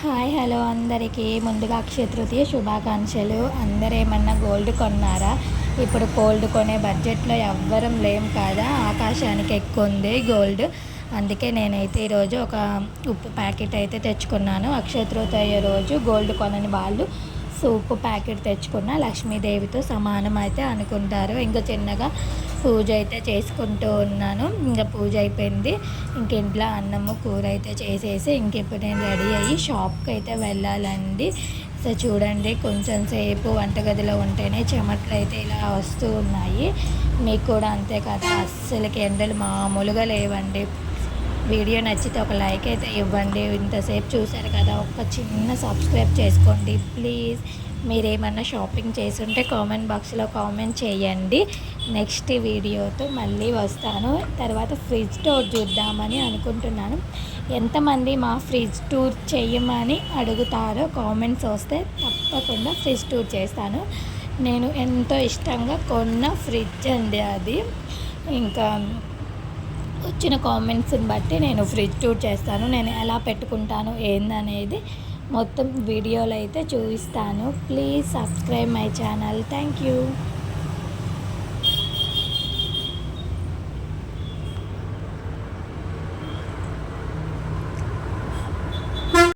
Hi hello అందరికీ ముందుగా అక్షయ తృతీయ శుభాకాంక్షలు. అందరూ ఏమన్నా గోల్డ్ కొన్నారా? ఇప్పుడు గోల్డ్ కొనే బడ్జెట్లో ఎవ్వరం లేం కదా, ఆకాశానికి ఎక్కుంది గోల్డ్. అందుకే నేనైతే ఈరోజు ఒక ఉప్పు ప్యాకెట్ అయితే తెచ్చుకున్నాను. అక్షయ తృతీయ రోజు గోల్డ్ కొనని వాళ్ళు ఉప్పు ప్యాకెట్ తెచ్చుకున్న లక్ష్మీదేవితో సమానం అయితే అనుకుంటారు. ఇంకా చిన్నగా పూజ అయితే చేసుకుంటూ ఉన్నాను. ఇంకా పూజ అయిపోయింది. ఇంక ఇంట్లో అన్నము కూర అయితే చేసేసి ఇప్పుడు నేను రెడీ అయ్యి షాప్కి అయితే వెళ్ళాలండి. సో చూడండి, కొంచెం సేపు వంటగదిలో ఉంటేనే చెమటలు అయితే ఇలా వస్తూ ఉన్నాయి. మీకు కూడా అంతే కదా, అస్సలకి ఎండలు మామూలుగా లేవండి. వీడియో నచ్చితే ఒక లైక్ అయితే ఇవ్వండి. ఇంతసేపు చూశారు కదా, ఒక చిన్న సబ్స్క్రైబ్ చేసుకోండి ప్లీజ్. మీరేమన్నా షాపింగ్ చేసుంటే కామెంట్ బాక్స్లో కామెంట్ చేయండి. నెక్స్ట్ వీడియోతో మళ్ళీ వస్తాను. తర్వాత ఫ్రిడ్జ్ టూర్ చూద్దామని అనుకుంటున్నాను. ఎంతమంది మా ఫ్రిడ్జ్ టూర్ చేయమని అడుగుతారో కామెంట్స్ వస్తే తప్పకుండా ఫ్రిడ్జ్ టూర్ చేస్తాను. నేను ఎంతో ఇష్టంగా కొన్న ఫ్రిడ్జ్ అండి అది. ఇంకా వచ్చిన కామెంట్స్ని బట్టి నేను ఫ్రిడ్జ్ టూర్ చేస్తాను. నేను ఎలా పెట్టుకుంటాను ఏందనేది మొత్తం వీడియోలో అయితే చూపిస్తాను. Please subscribe my channel. Thank you.